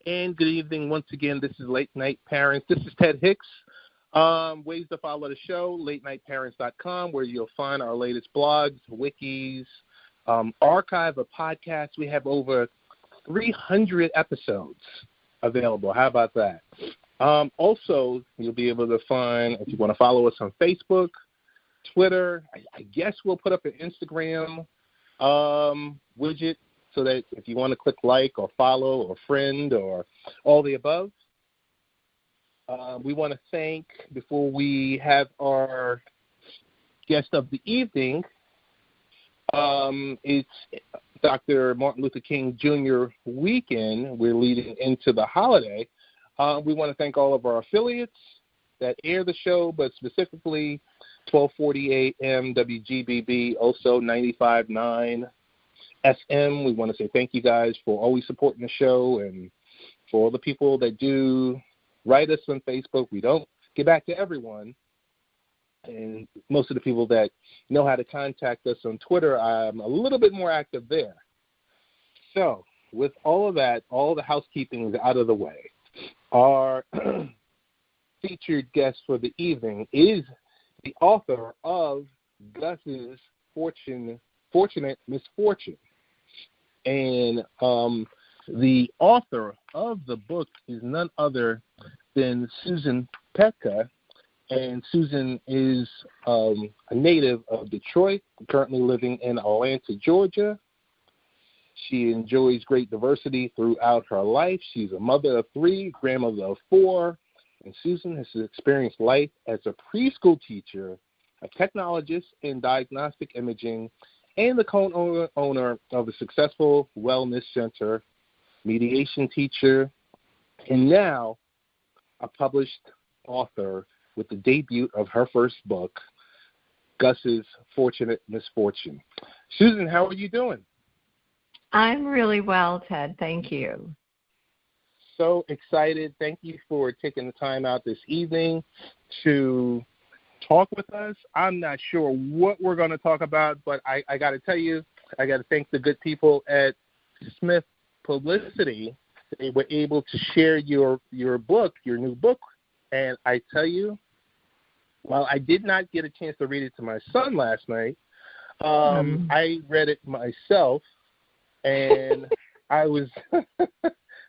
And good evening once again. This is Late Night Parents. This is Ted Hicks. Ways to follow the show, latenightparents.com, where you'll find our latest blogs, wikis, archive of podcasts. We have over 300 episodes available. How about that? Also, you'll be able to find, if you want to follow us on Facebook, Twitter, I guess we'll put up an Instagram widget so that if you want to click like or follow or friend or all the above. We want to thank, before we have our guest of the evening, it's Dr. Martin Luther King Jr. weekend. We're leading into the holiday. We want to thank all of our affiliates that air the show, but specifically 1240 AM WGBB, also 95.9 SM. We want to say thank you guys for always supporting the show, and for all the people that do write us on Facebook. We don't get back to everyone, and most of the people that know how to contact us on Twitter, I'm a little bit more active there. So with all of that, all the housekeeping is out of the way. Our featured guest for the evening is the author of Gus's Fortunate Misfortune. And the author of the book is none other than Susan Pepka. And Susan is a native of Detroit, currently living in Atlanta, Georgia. She enjoys great diversity throughout her life. She's a mother of 3, grandmother of 4, and Susan has experienced life as a preschool teacher, a technologist in diagnostic imaging, and the co-owner of a successful wellness center, mediation teacher, and now a published author with the debut of her first book, Gus's Fortunate Misfortune. Susan, how are you doing? I'm really well, Ted. Thank you. So excited. Thank you for taking the time out this evening to talk with us. I'm not sure what we're going to talk about, but I got to tell you, I got to thank the good people at Smith Publicity. They were able to share your book, your new book, and I tell you, while I did not get a chance to read it to my son last night, I read it myself, and I was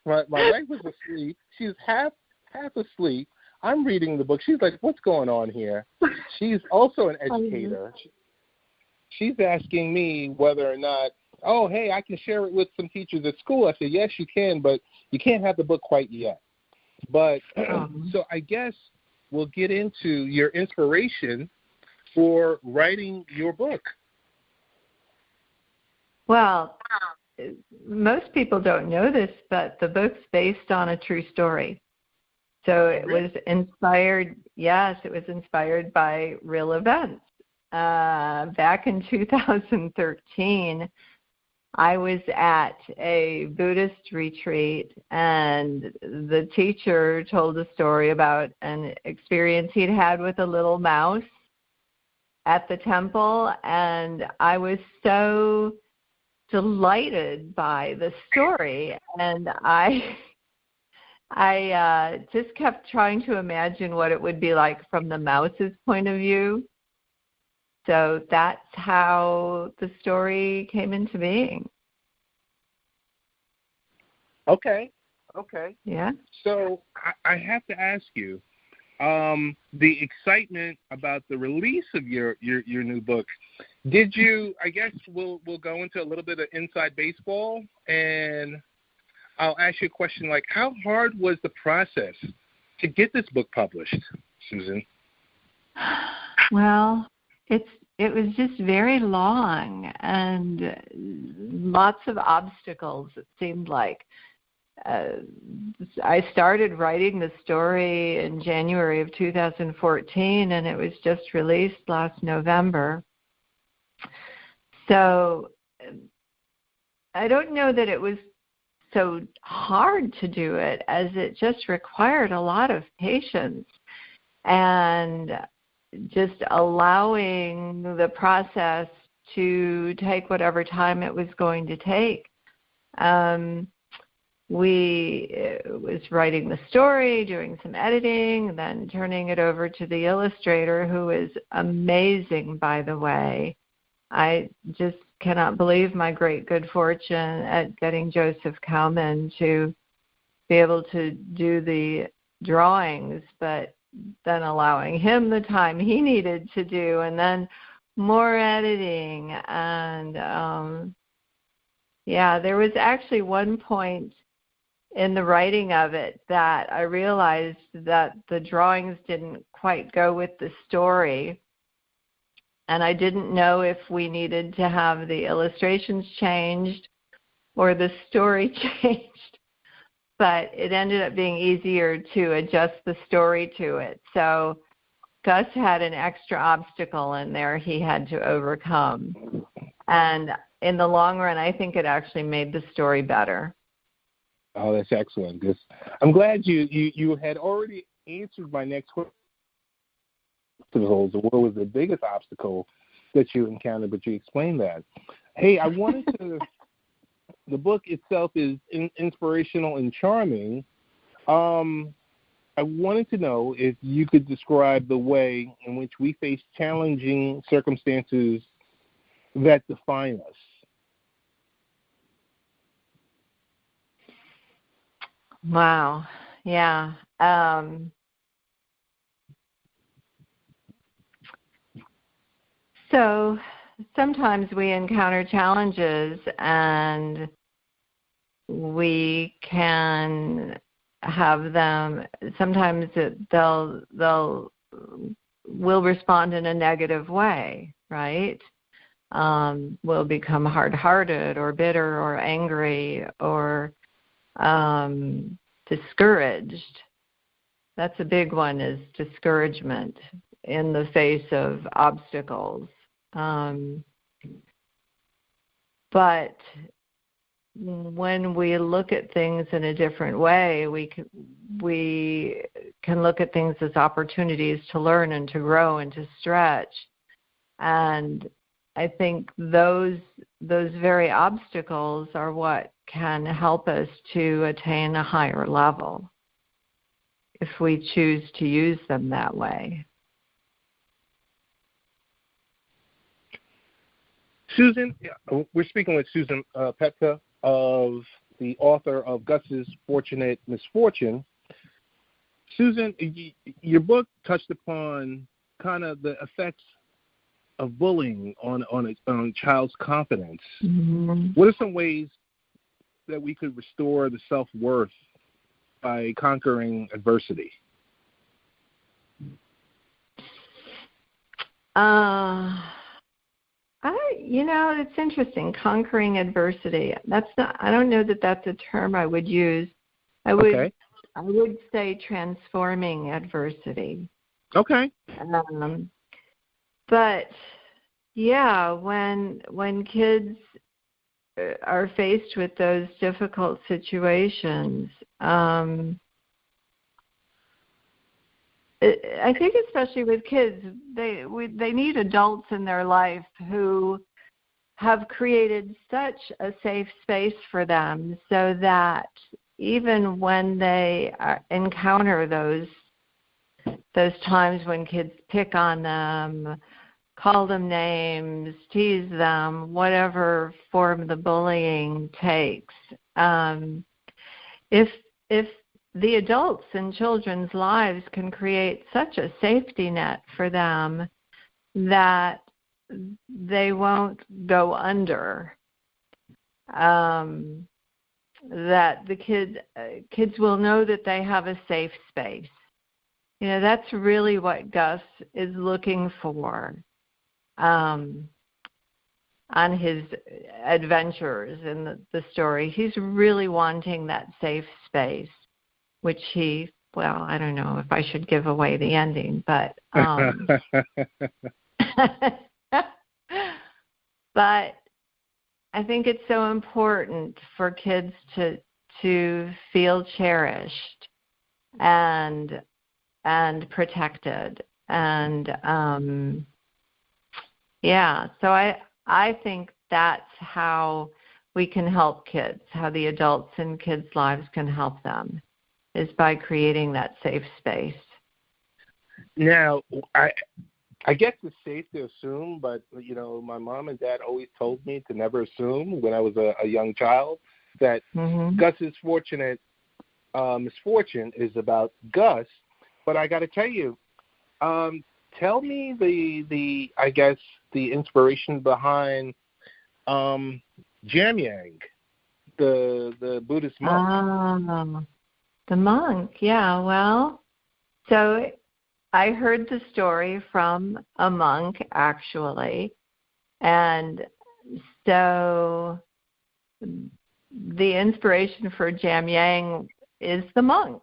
my wife was asleep. She was half asleep. I'm reading the book. She's like, what's going on here? She's also an educator. She's asking me whether or not, oh, hey, I can share it with some teachers at school. I said, yes, you can, but you can't have the book quite yet. But so I guess we'll get into your inspiration for writing your book. Well, most people don't know this, but the book's based on a true story. So it was inspired, it was inspired by real events. Back in 2013, I was at a Buddhist retreat, and the teacher told a story about an experience he'd had with a little mouse at the temple, and I was so delighted by the story, and I just kept trying to imagine what it would be like from the mouse's point of view. So that's how the story came into being. Okay. Yeah. So I have to ask you, the excitement about the release of your new book. Did you? I guess we'll go into a little bit of inside baseball, and I'll ask you a question like, how hard was the process to get this book published, Susan? Well, it was just very long and lots of obstacles, it seemed like. I started writing the story in January of 2014, and it was just released last November. So I don't know that it was so hard to do it, as it just required a lot of patience and just allowing the process to take whatever time it was going to take. we was writing the story, doing some editing, and then turning it over to the illustrator, who is amazing, by the way. I just cannot believe my great good fortune at getting Joseph Cowman to be able to do the drawings, but then allowing him the time he needed to do, and then more editing. And there was actually one point in the writing of it that I realized that the drawings didn't quite go with the story, and I didn't know if we needed to have the illustrations changed or the story changed. But it ended up being easier to adjust the story to it. So Gus had an extra obstacle in there he had to overcome. And in the long run, I think it actually made the story better. Oh, that's excellent. Gus. I'm glad you had already answered my next question. What was the biggest obstacle that you encountered, but you explained that. Hey, I wanted to... The book itself is inspirational and charming. I wanted to know if you could describe the way in which we face challenging circumstances that define us. Wow. Yeah. So sometimes we encounter challenges, and we can have them. Sometimes we'll respond in a negative way, right? We'll become hard-hearted or bitter or angry or discouraged. That's a big one, is discouragement in the face of obstacles. But when we look at things in a different way, we can look at things as opportunities to learn and to grow and to stretch. And I think those very obstacles are what can help us to attain a higher level if we choose to use them that way. Susan, we're speaking with Susan Pepka, of the author of Gus's Fortunate Misfortune. Susan, your book touched upon kind of the effects of bullying on a child's confidence. Mm-hmm. What are some ways that we could restore the self-worth by conquering adversity? It's interesting. Conquering adversity. I don't know that that's a term I would use. I would say transforming adversity. Okay. But yeah, when kids are faced with those difficult situations, I think especially with kids, they need adults in their life who have created such a safe space for them, so that even when they encounter those times when kids pick on them, call them names, tease them, whatever form the bullying takes, if the adults in children's lives can create such a safety net for them that they won't go under, that the kids will know that they have a safe space. That's really what Gus is looking for on his adventures in the story. He's really wanting that safe space, which I don't know if I should give away the ending, but but I think it's so important for kids to feel cherished and protected. And so I think that's how we can help kids, how the adults in kids' lives can help them, is by creating that safe space. Now, I guess it's safe to assume, but, my mom and dad always told me to never assume when I was a young child that Gus's Fortunate Misfortune is about Gus. But I got to tell you, tell me the inspiration behind Jamyang, the Buddhist monk. The monk, yeah. Well, so I heard the story from a monk, actually, and so the inspiration for Jamyang is the monk,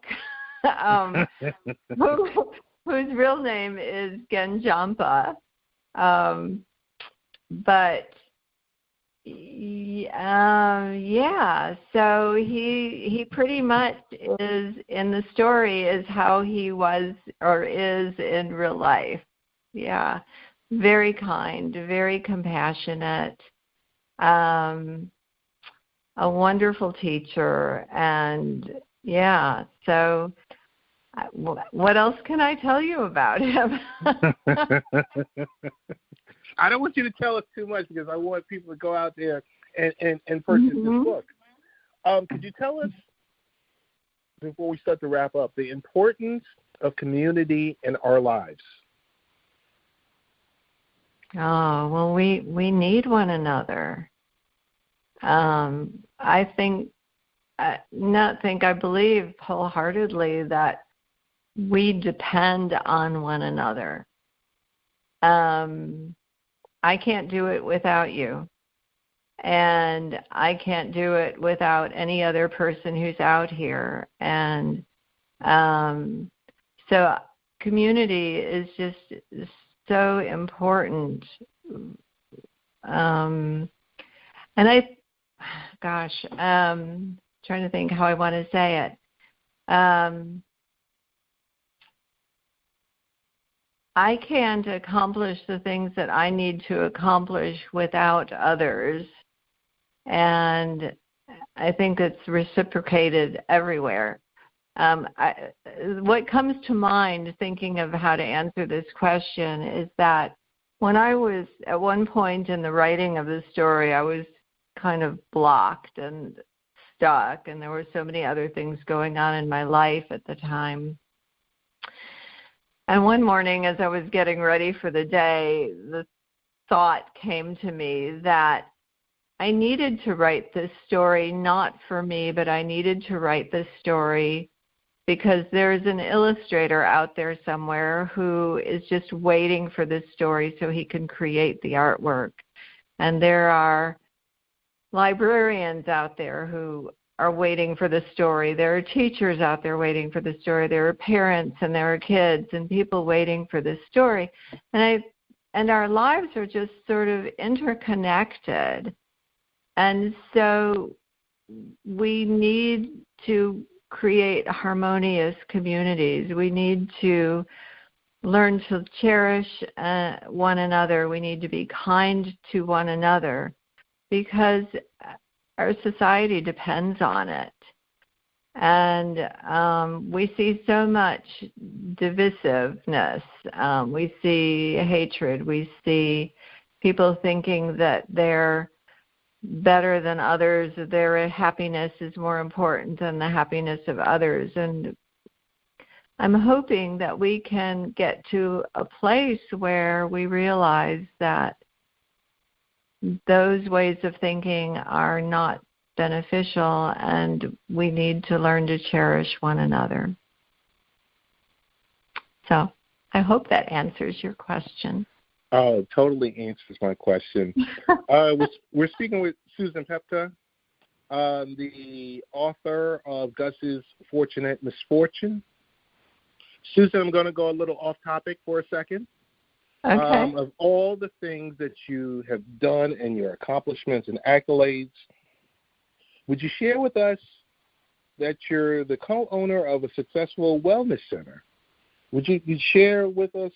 whose real name is Genjampa, but so he pretty much is, in the story, is how he was or is in real life. Yeah, very kind, very compassionate, a wonderful teacher, and so what else can I tell you about him? I don't want you to tell us too much because I want people to go out there and purchase this book. Could you tell us, before we start to wrap up, the importance of community in our lives? Oh, well, we need one another. I believe wholeheartedly that we depend on one another. I can't do it without you, and I can't do it without any other person who's out here. And so community is just so important. And trying to think how I want to say it. I can't accomplish the things that I need to accomplish without others. And I think it's reciprocated everywhere. What comes to mind thinking of how to answer this question is that when I was at one point in the writing of the story, I was kind of blocked and stuck, and there were so many other things going on in my life at the time. And one morning, as I was getting ready for the day, the thought came to me that I needed to write this story not for me, but I needed to write this story because there's an illustrator out there somewhere who is just waiting for this story so he can create the artwork. And there are librarians out there who are waiting for the story. There are teachers out there waiting for the story. There are parents and there are kids and people waiting for this story. And our lives are just sort of interconnected. And so we need to create harmonious communities. We need to learn to cherish one another. We need to be kind to one another because our society depends on it. And we see so much divisiveness. We see hatred. We see people thinking that they're better than others, their happiness is more important than the happiness of others. And I'm hoping that we can get to a place where we realize that those ways of thinking are not beneficial and we need to learn to cherish one another. So I hope that answers your question. Oh, totally answers my question. We're speaking with Susan Pepka, the author of Gus's Fortunate Misfortune. Susan, I'm going to go a little off topic for a second. Okay. Of all the things that you have done and your accomplishments and accolades, would you share with us that you're the co-owner of a successful wellness center? Would you share with us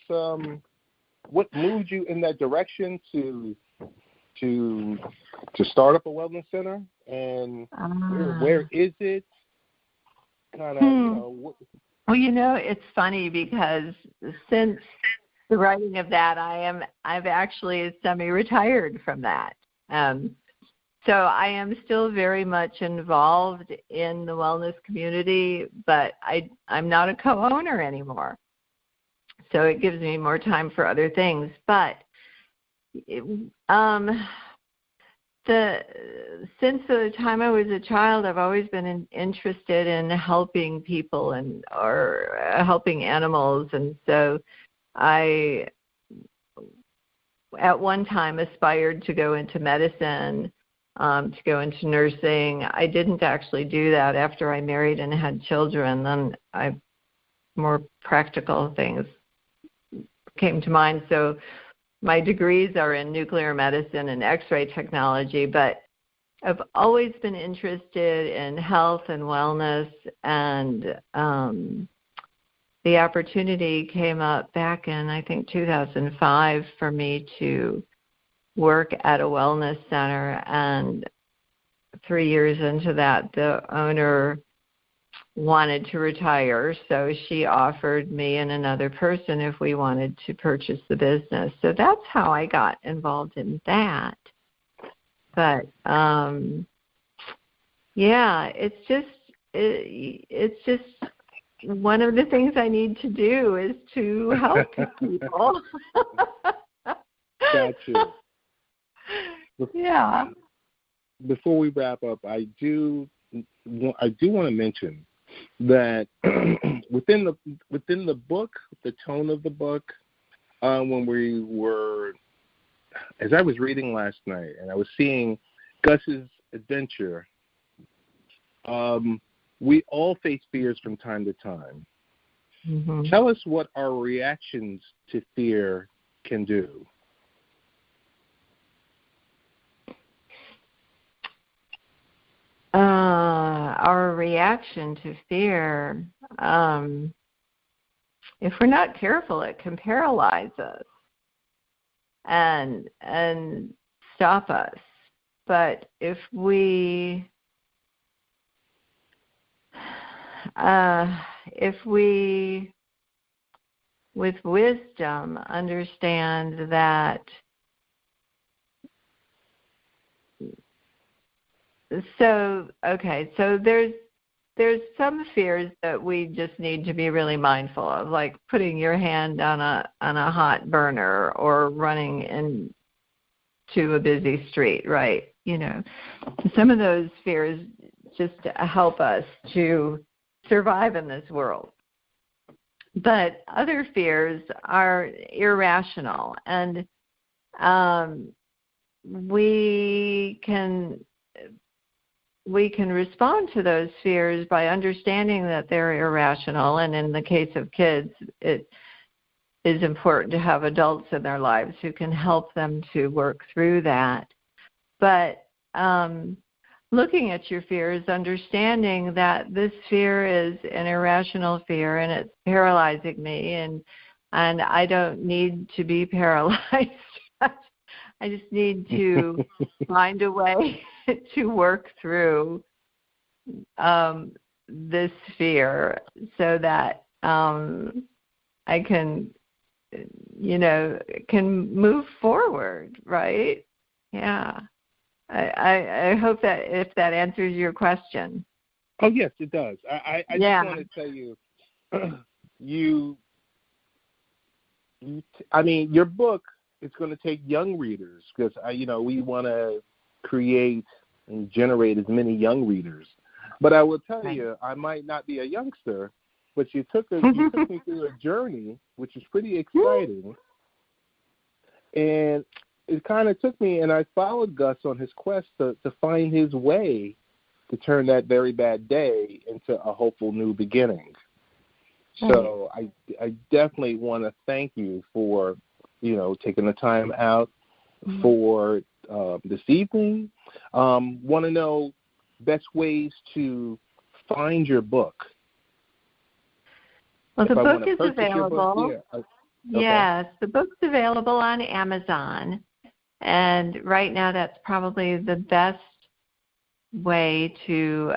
what moved you in that direction to to start up a wellness center, and where is it? Kind of, Well, it's funny because since the writing of that, I've actually semi-retired from that. So I am still very much involved in the wellness community, but I'm not a co-owner anymore. So it gives me more time for other things. But since the time I was a child, I've always been interested in helping people or helping animals. And so I, at one time, aspired to go into medicine, to go into nursing. I didn't actually do that after I married and had children. Then more practical things came to mind. So my degrees are in nuclear medicine and X-ray technology, but I've always been interested in health and wellness, and the opportunity came up back in, I think, 2005 for me to work at a wellness center, and 3 years into that, the owner wanted to retire, so she offered me and another person if we wanted to purchase the business. So that's how I got involved in that. But it's just one of the things I need to do is to help people. Gotcha. Yeah. Before we wrap up, I do want to mention that within the book, the tone of the book, when we were, as I was reading last night and I was seeing Gus's adventure, we all face fears from time to time. Mm-hmm. Tell us what our reactions to fear can do. Our reaction to fear, if we're not careful, it can paralyze us and stop us. But if we with wisdom understand that so there's some fears that we just need to be really mindful of, like putting your hand on a hot burner or running into a busy street, right? Some of those fears just help us to survive in this world. But other fears are irrational, and we can respond to those fears by understanding that they're irrational. And in the case of kids, it is important to have adults in their lives who can help them to work through that. But looking at your fears, understanding that this fear is an irrational fear and it's paralyzing me, and I don't need to be paralyzed. I just need to find a way to work through this fear so that I can move forward, right? Yeah. I hope that if that answers your question. Oh, yes, it does. I just want to tell you, your book, it's going to take young readers because, we want to create and generate as many young readers. But I will tell you, I might not be a youngster, but you took me through a journey, which is pretty exciting. And it kind of took me, and I followed Gus on his quest to find his way to turn that very bad day into a hopeful new beginning. So I definitely want to thank you for, taking the time out for this evening. Want to know best ways to find your book. Well, the book is available. Yes, the book's available on Amazon. And right now that's probably the best way to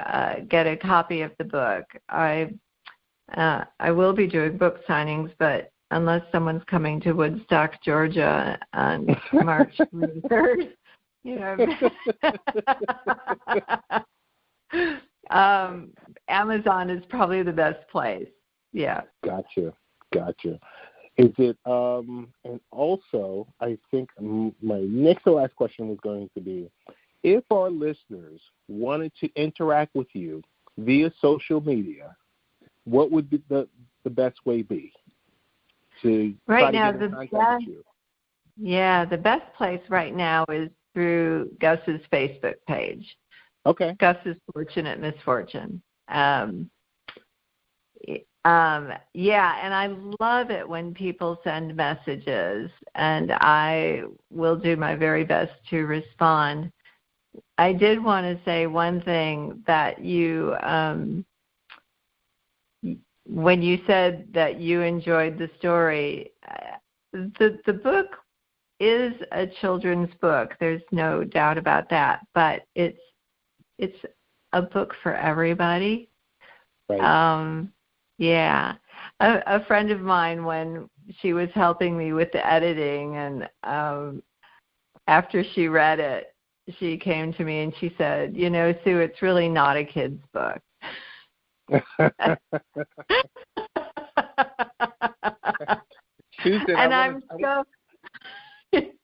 get a copy of the book. I will be doing book signings, but unless someone's coming to Woodstock, Georgia on March 3rd, Amazon is probably the best place. Yeah. Gotcha. Is it, and also, I think my next to last question was going to be, if our listeners wanted to interact with you via social media, what would be the best way be to right try to now, get in contact with you? Yeah, the best place right now is through Gus's Facebook page. Okay. Gus's Fortunate Misfortune. Yeah, and I love it when people send messages, and I will do my very best to respond. I did want to say one thing that you, when you said that you enjoyed the story, the book is a children's book. There's no doubt about that, but it's a book for everybody. Right. Yeah. A friend of mine, when she was helping me with the editing, and after she read it, she came to me and she said, Sue, it's really not a kid's book. Susan, and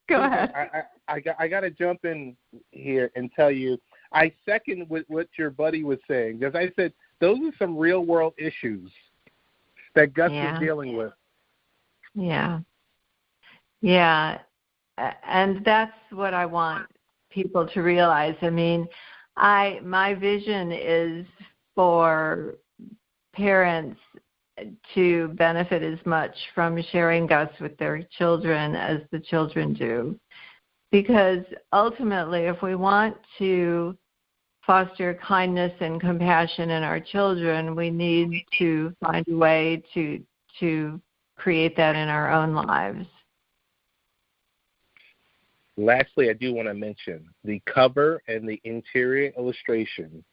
go ahead. I got to jump in here and tell you, I second what your buddy was saying, because I said those are some real world issues that Gus is dealing with. Yeah. And that's what I want people to realize. I mean, my vision is for parents to benefit as much from sharing Gus with their children as the children do. Because ultimately, if we want to foster kindness and compassion in our children, we need to find a way to create that in our own lives. Lastly, I do want to mention the cover and the interior illustration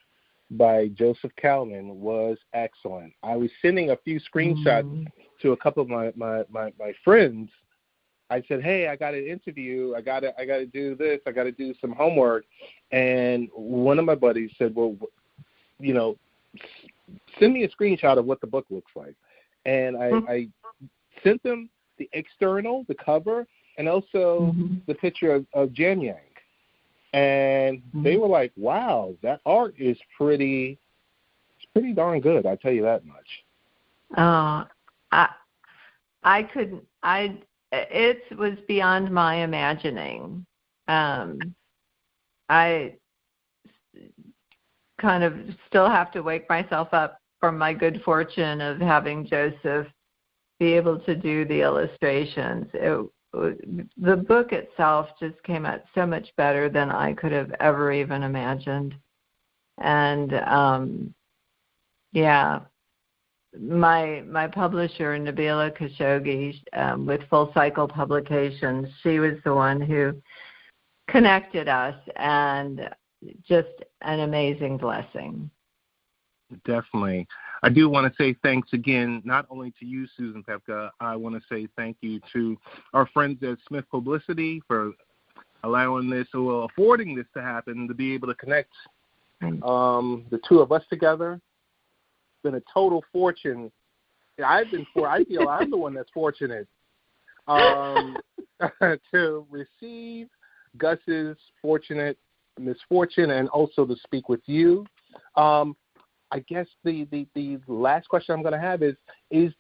by Joseph Kalman was excellent. I was sending a few screenshots to a couple of my friends. I said, hey, I got an interview. I got to do this. I got to do some homework. And one of my buddies said, well, send me a screenshot of what the book looks like. And I sent them the external, the cover, and also the picture of Jan Yang. And they were like, wow, that art is pretty darn good. I'll tell you that much. It was beyond my imagining. I kind of still have to wake myself up from my good fortune of having Joseph be able to do the illustrations. The book itself just came out so much better than I could have ever even imagined. And my publisher, Nabila Khashoggi, with Full Cycle Publications, she was the one who connected us, and just an amazing blessing. Definitely. I do want to say thanks again, not only to you, Susan Pepka. I want to say thank you to our friends at Smith Publicity for allowing this, or affording this to happen, to be able to connect the two of us together. It's been a total fortune. I feel I'm the one that's fortunate to receive Gus's Fortunate Misfortune and also to speak with you. I guess the last question I'm going to have is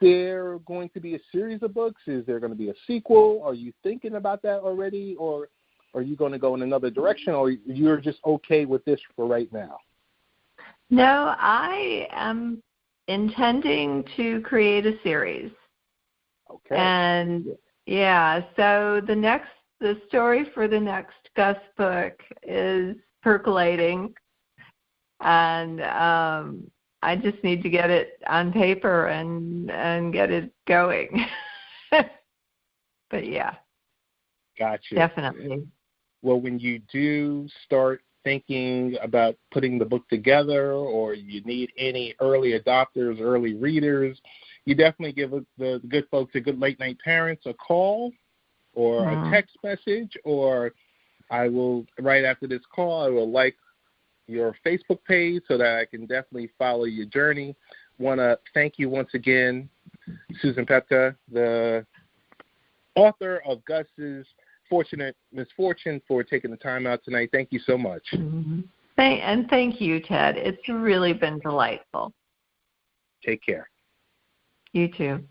there going to be a series of books? Is there going to be a sequel? Are you thinking about that already? Or are you going to go in another direction? Or you're just okay with this for right now? No, I am intending to create a series. Okay. And, so the story for the next Gus book is percolating. And I just need to get it on paper and get it going. But yeah. Gotcha. Definitely. well, when you do start thinking about putting the book together, or you need any early adopters, early readers, you definitely give the good folks at Good Late Night Parents a call or a text message, or I will, right after this call, I will like your Facebook page so that I can definitely follow your journey. Want to thank you once again, Susan Pepka, the author of Gus's Fortunate Misfortune, for taking the time out tonight. Thank you so much. Mm-hmm. And thank you, Ted. It's really been delightful. Take care. You too.